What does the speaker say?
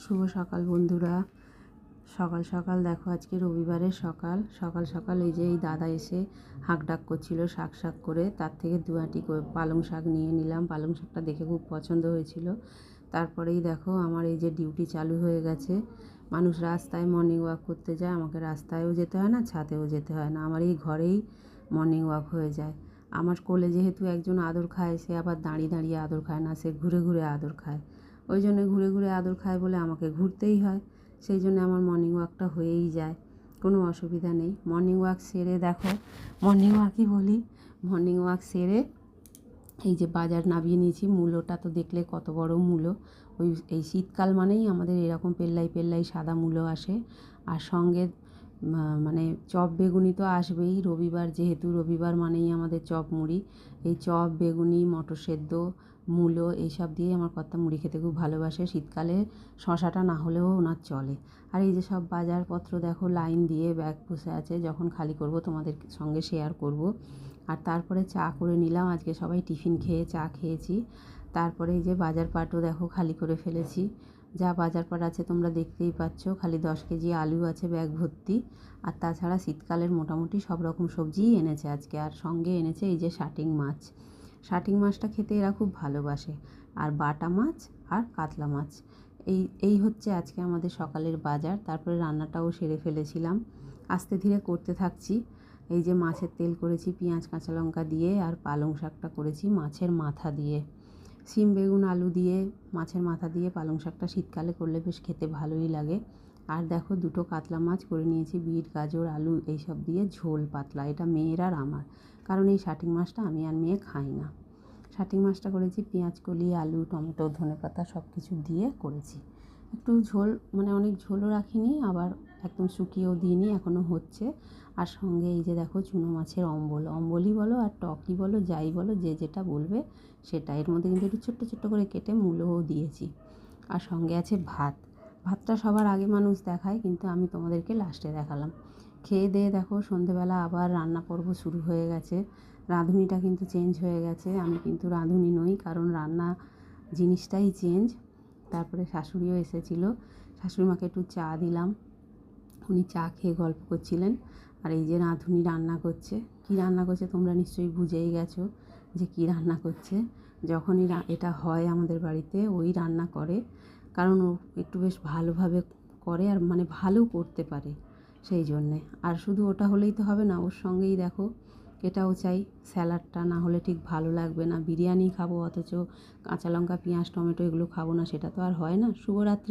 শুভ সকাল বন্ধুরা। সকাল সকাল দেখো, আজকে রবিবারের সকাল সকাল সকাল এই যে এই দাদা এসে হাঁক ডাক করছিল শাক শাক করে, তার থেকে দুয়াটি পালং শাক নিয়ে নিলাম। পালং শাকটা দেখে খুব পছন্দ হয়েছিল। তারপরেই দেখো আমার এই যে ডিউটি চালু হয়ে গেছে। মানুষ রাস্তায় মর্নিং ওয়াক করতে যায়, আমাকে রাস্তায়ও যেতে হয় না, ছাদেও যেতে হয় না, আমার এই ঘরেই মর্নিং ওয়াক হয়ে যায়। আমার কোলে যেহেতু একজন আদর খায়, সে আবার দাঁড়িয়ে দাঁড়িয়ে আদর খায় না, সে ঘুরে ঘুরে আদর খায়। ওই জন্য ঘুরে ঘুরে আদর খায় বলে আমাকে ঘুরতেই হয়। সেই জন্য আমার মর্নিং ওয়াকটা হয়েই যায়, কোনো অসুবিধা নেই। মর্নিং ওয়াক সেরে দেখো, মর্নিং ওয়াকই বলি, মর্নিং ওয়াক সেরে এই যে বাজার নামিয়ে নিয়েছি। মূলোটা তো দেখলে কত বড় মূলো। এই শীতকাল মানেই আমাদের এরকম পেল্লাই পেল্লাই সাদা মূলো আসে। আর সঙ্গে মানে চপ বেগুনি তো আসবেই, রবিবার যেহেতু, রবিবার মানেই আমাদের চপ মুড়ি। এই চপ বেগুনি মটর সেদ্ধ মূলো এইসব দিয়ে আমার কর্তা মুড়ি খেতে খুব ভালোবাসে। শীতকালে শশাটা না হলেও ওনার চলে। আর এই যে সব বাজারপত্র দেখো লাইন দিয়ে ব্যাগ বসে আছে, যখন খালি করব তোমাদের সঙ্গে শেয়ার করব। আর তারপরে চা করে নিলাম, আজকে সবাই টিফিন খেয়ে চা খেয়েছি। তারপরে এই যে বাজারপাটও দেখো খালি করে ফেলেছি। যা বাজারপাট আছে তোমরা দেখতেই পাচ্ছ, খালি 10 কেজি আলু আছে ব্যাগ ভর্তি। আর তাছাড়া শীতকালের মোটামুটি সব রকম সবজিই এনেছে আজকে। আর সঙ্গে এনেছে এই যে শাটিং মাছ। শাটিং মাছটা খেতে এরা খুব ভালোবাসে। আর বাটা মাছ আর কাতলা মাছ। এই হচ্ছে আজকে আমাদের সকালের বাজার। তারপরে রান্নাটাও সেরে ফেলেছিলাম, আস্তে ধীরে করতে থাকছি। এই যে মাছের তেল করেছি পেঁয়াজ কাঁচা লঙ্কা দিয়ে, আর পালং শাকটা করেছি মাছের মাথা দিয়ে। শিম বেগুন আলু দিয়ে মাছের মাথা দিয়ে পালং শাকটা শীতকালে করলে বেশ খেতে ভালোই লাগে। আর দেখো দুটো কাতলা মাছ করে নিয়েছি, বিট গাজর আলু এইসব দিয়ে ঝোল পাতলা। এটা মেয়ের আর আমার, কারণ এই শাটিং মাছটা আমি আর মেয়ে খাই না। শাটিং মাছটা করেছি পেঁয়াজ কলি আলু টমেটো ধনেপাতা সব কিছু দিয়ে করেছি। একটু ঝোল, মানে অনেক ঝোলও রাখিনি, আবার একদম শুকিয়েও দিইনি, এখনও হচ্ছে। আর সঙ্গে এই যে দেখো চুনো মাছের অম্বল, অম্বলই বলো আর টকই বলো, যাই বলো, যে যেটা বলবে সেটা। এর মধ্যে কিন্তু একটু ছোট্ট ছোট্ট করে কেটে মূলোও দিয়েছি। আর সঙ্গে আছে ভাত। ভাতটা সবার আগে মানুষ দেখায়, কিন্তু আমি তোমাদেরকে লাস্টে দেখালাম। খেয়ে দিয়ে দেখো সন্ধেবেলা আবার রান্না পর্ব শুরু হয়ে গেছে। রাঁধুনিটা কিন্তু চেঞ্জ হয়ে গেছে, আমি কিন্তু রাঁধুনি নই, কারণ রান্না জিনিসটাই চেঞ্জ। তারপরে শাশুড়িও এসেছিলো, শাশুড়িমাকে একটু চা দিলাম, উনি চা খেয়ে গল্প করছিলেন। আর এই যে রাঁধুনি রান্না করছে। কী রান্না করছে তোমরা নিশ্চয়ই বুঝেই গেছো যে কী রান্না করছে। যখনই এটা হয় আমাদের বাড়িতে ওই রান্না করে, কারণ ও একটু বেশ ভালোভাবে করে, আর মানে ভালো করতে পারে, সেই জন্যে। আর শুধু ওটা হলেই তো হবে না, ওর সঙ্গেই দেখো এটাও চাই, স্যালাডটা না হলে ঠিক ভালো লাগবে না। বিরিয়ানি খাবো অথচ কাঁচা লঙ্কা পেঁয়াজ টমেটো এগুলো খাবো না, সেটা তো আর হয় না। শুভরাত্রি।